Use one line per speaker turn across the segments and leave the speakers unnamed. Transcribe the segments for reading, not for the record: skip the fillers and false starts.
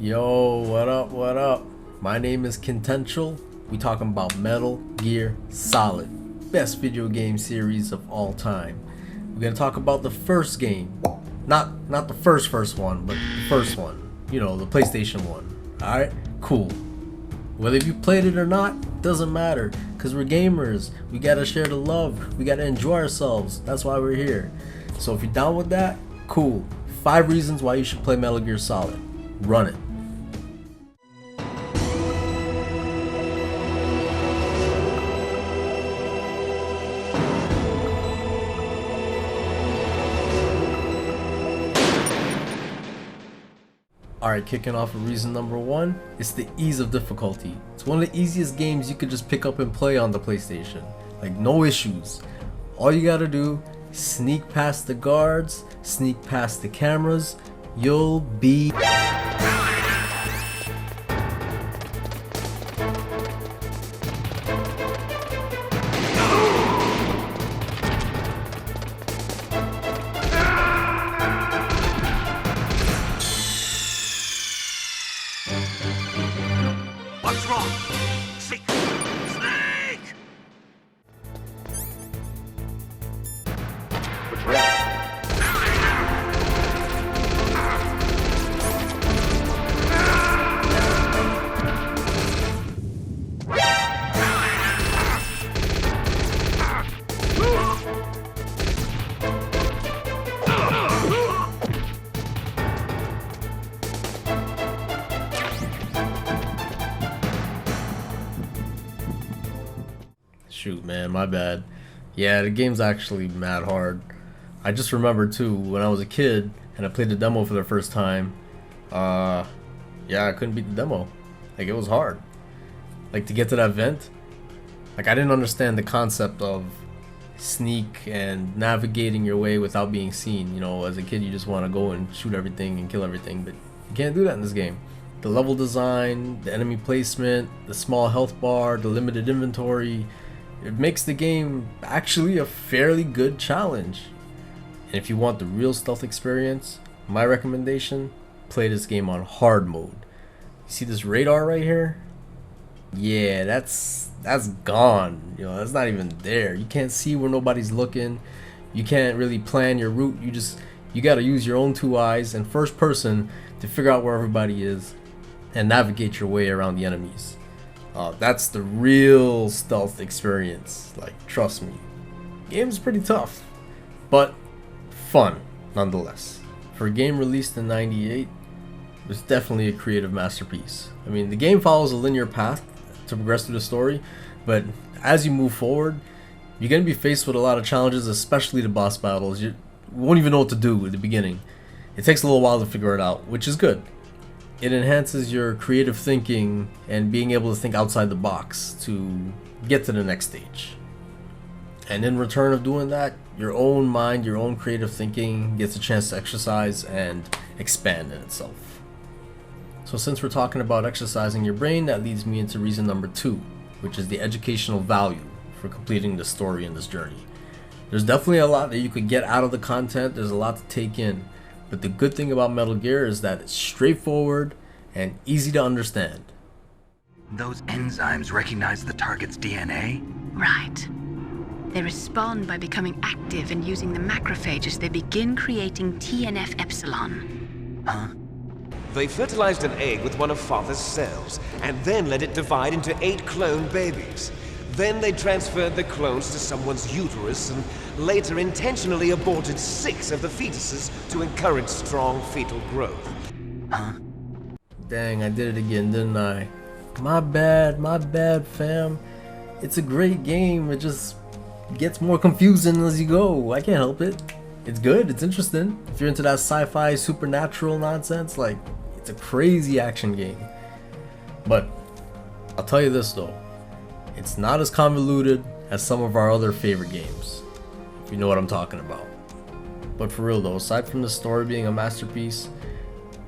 Yo, what up, what up? My name is Kintential. We talking about Metal Gear Solid, best video game series of all time. We're gonna talk about the first game. Not the first one, but the first one. You know, the PlayStation one. Alright? Cool. Whether you played it or not, doesn't matter. Cause we're gamers. We gotta share the love. We gotta enjoy ourselves. That's why we're here. So if you're down with that, cool. 5 reasons why you should play Metal Gear Solid. Run it. Alright, kicking off with reason number 1, it's the ease of difficulty. It's one of the easiest games you could just pick up and play on the PlayStation. Like, no issues. All you gotta do, sneak past the guards, sneak past the cameras, you'll be...
What's wrong? Snake! Snake! What's wrong?
Shoot, man, my bad. Yeah, the game's actually mad hard. I just remember too, when I was a kid and I played the demo for the first time, yeah, I couldn't beat the demo. Like, it was hard. Like, to get to that vent, like, I didn't understand the concept of sneak and navigating your way without being seen. You know, as a kid, you just want to go and shoot everything and kill everything, but you can't do that in this game. The level design, the enemy placement, the small health bar, the limited inventory, it makes the game actually a fairly good challenge. And if you want the real stealth experience, my recommendation, play this game on hard mode. You see this radar right here? Yeah, that's gone. You know, that's not even there. You can't see where nobody's looking. You can't really plan your route. You gotta use your own 2 eyes and first person to figure out where everybody is and navigate your way around the enemies. That's the real stealth experience. Like, trust me. Game's pretty tough, but fun nonetheless. For a game released in '98, it's definitely a creative masterpiece. I mean, the game follows a linear path to progress through the story, but as you move forward, you're going to be faced with a lot of challenges, especially the boss battles. You won't even know what to do at the beginning. It takes a little while to figure it out, which is good. It enhances your creative thinking and being able to think outside the box to get to the next stage. And in return of doing that, your own mind, your own creative thinking gets a chance to exercise and expand in itself. So since we're talking about exercising your brain, that leads me into reason number 2, which is the educational value for completing the story in this journey. There's definitely a lot that you could get out of the content. There's a lot to take in. But the good thing about Metal Gear is that it's straightforward and easy to understand.
Those enzymes recognize the target's DNA?
Right. They respond by becoming active and using the macrophages. They begin creating TNF-epsilon.
Huh?
They fertilized an egg with one of Father's cells, and then let it divide into 8 clone babies. Then they transferred the clones to someone's uterus and later intentionally aborted 6 of the fetuses to encourage strong fetal growth.
Huh?
Dang, I did it again, didn't I? My bad, fam. It's a great game, it just gets more confusing as you go. I can't help it. It's good, it's interesting. If you're into that sci-fi supernatural nonsense, like, it's a crazy action game. But I'll tell you this though, it's not as convoluted as some of our other favorite games, if you know what I'm talking about. But for real though, aside from the story being a masterpiece,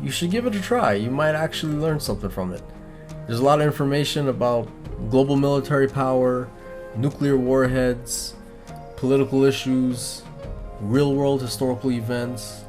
you should give it a try. You might actually learn something from it. There's a lot of information about global military power, nuclear warheads, political issues, real-world historical events,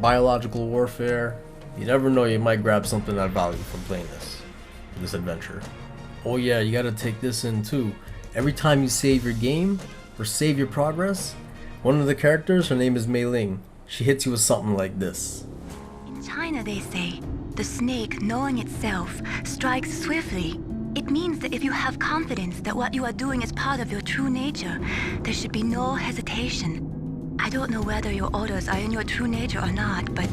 biological warfare, You never know, you might grab something of value from playing this adventure. Oh yeah, you gotta take this in too. Every time you save your game or save your progress, one of the characters, her name is Mei Ling, she hits you with something like this.
In China, they say, the snake, knowing itself, strikes swiftly. It means that if you have confidence that what you are doing is part of your true nature, there should be no hesitation. I don't know whether your orders are in your true nature or not, but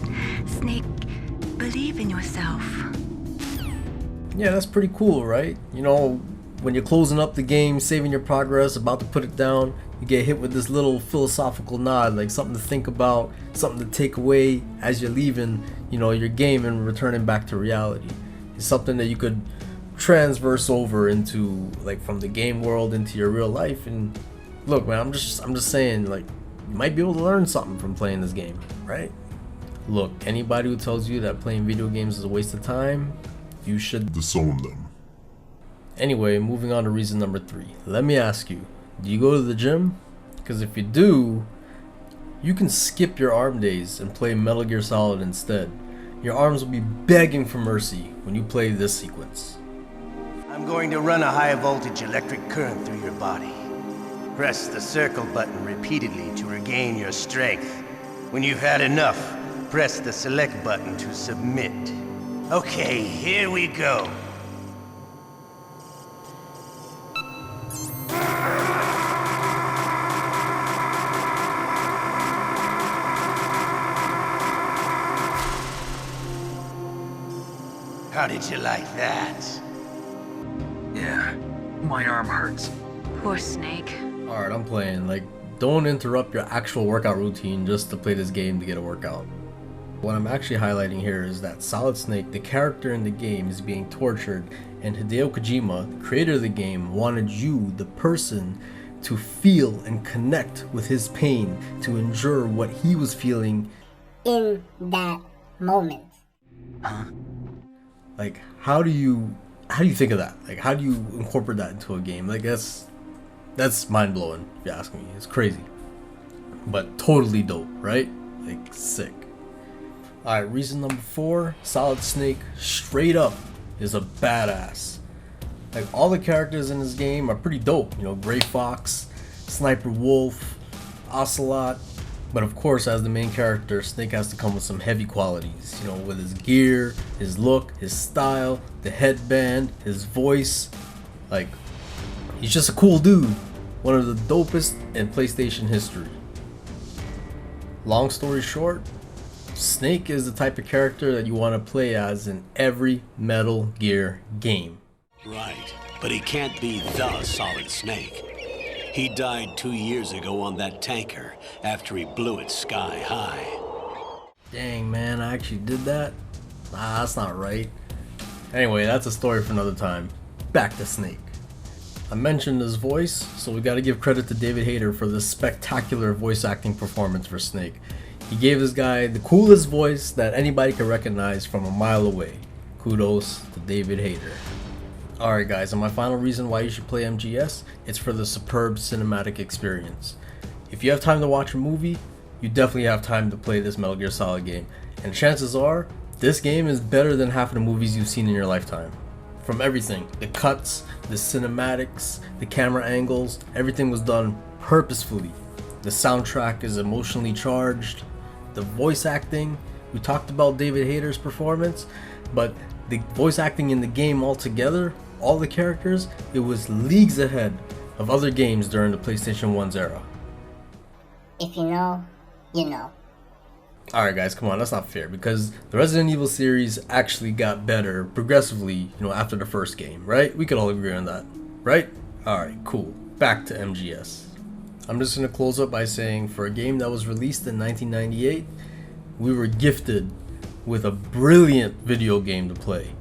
Snake, believe in yourself.
Yeah, that's pretty cool, right? You know, when you're closing up the game, saving your progress, about to put it down, you get hit with this little philosophical nod, like something to think about, something to take away as you're leaving, you know, your game and returning back to reality. It's something that you could transverse over into, like, from the game world into your real life. And look, man, I'm just saying, like, you might be able to learn something from playing this game, right? Look, anybody who tells you that playing video games is a waste of time, you should
disown them.
Anyway, moving on to reason number 3. Let me ask you, do you go to the gym? Because if you do, you can skip your arm days and play Metal Gear Solid instead. Your arms will be begging for mercy when you play this sequence.
I'm going to run a high voltage electric current through your body. Press the circle button repeatedly to regain your strength. When you've had enough, press the select button to submit. Okay, here we go. How did you like that?
Yeah, my arm hurts.
Poor Snake.
Alright, I'm playing. Like, don't interrupt your actual workout routine just to play this game to get a workout. What I'm actually highlighting here is that Solid Snake, the character in the game, is being tortured, and Hideo Kojima, the creator of the game, wanted you, the person, to feel and connect with his pain, to endure what he was feeling
in that moment.
Huh?
Like, how do you think of that? Like, how do you incorporate that into a game? Like, that's mind-blowing, if you ask me. It's crazy, but totally dope, right? Like, sick. Alright, reason number 4, Solid Snake straight up is a badass. Like, all the characters in this game are pretty dope. You know, Gray Fox, Sniper Wolf, Ocelot. But of course, as the main character, Snake has to come with some heavy qualities. You know, with his gear, his look, his style, the headband, his voice. Like, he's just a cool dude. One of the dopest in PlayStation history. Long story short, Snake is the type of character that you want to play as in every Metal Gear game.
Right, but he can't be the Solid Snake. He died 2 years ago on that tanker after he blew it sky high.
Dang, man, I actually did that? Nah, that's not right. Anyway, that's a story for another time. Back to Snake. I mentioned his voice, so we gotta give credit to David Hayter for this spectacular voice acting performance for Snake. He gave this guy the coolest voice that anybody could recognize from a mile away. Kudos to David Hayter. Alright guys, and my final reason why you should play MGS, it's for the superb cinematic experience. If you have time to watch a movie, you definitely have time to play this Metal Gear Solid game. And chances are, this game is better than half of the movies you've seen in your lifetime. From everything, the cuts, the cinematics, the camera angles, everything was done purposefully. The soundtrack is emotionally charged. The voice acting, we talked about David Hayter's performance, but the voice acting in the game altogether, all the characters, it was leagues ahead of other games during the PlayStation 1's era.
If you know, you know.
Alright guys, come on, that's not fair, because the Resident Evil series actually got better progressively, after the first game, right? We could all agree on that, right? Alright, cool. Back to MGS. I'm just going to close up by saying, for a game that was released in 1998, we were gifted with a brilliant video game to play.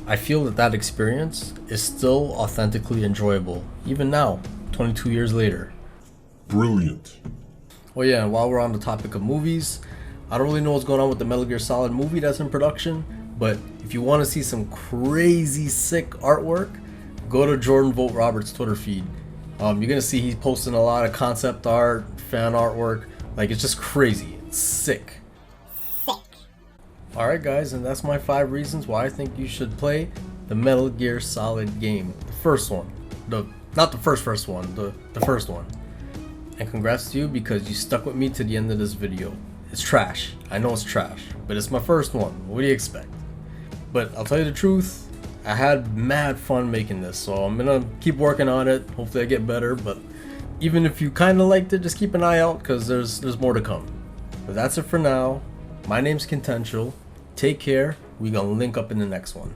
I feel that experience is still authentically enjoyable, even now, 22 years later.
Brilliant.
Oh yeah, and while we're on the topic of movies, I don't really know what's going on with the Metal Gear Solid movie that's in production, but if you want to see some crazy sick artwork, go to Jordan Vogt Roberts' Twitter feed. You're gonna see he's posting a lot of concept art, fan artwork. Like, it's just crazy. It's sick.
Sick.
Alright guys, and that's my 5 reasons why I think you should play the Metal Gear Solid game. The first one. Not the first one, the first one. And congrats to you because you stuck with me to the end of this video. It's trash. I know it's trash, but it's my first one. What do you expect? But I'll tell you the truth, I had mad fun making this, so I'm gonna keep working on it. Hopefully I get better, but even if you kinda liked it, just keep an eye out because there's more to come. But that's it for now. My name's Kintential. Take care. We gonna link up in the next one.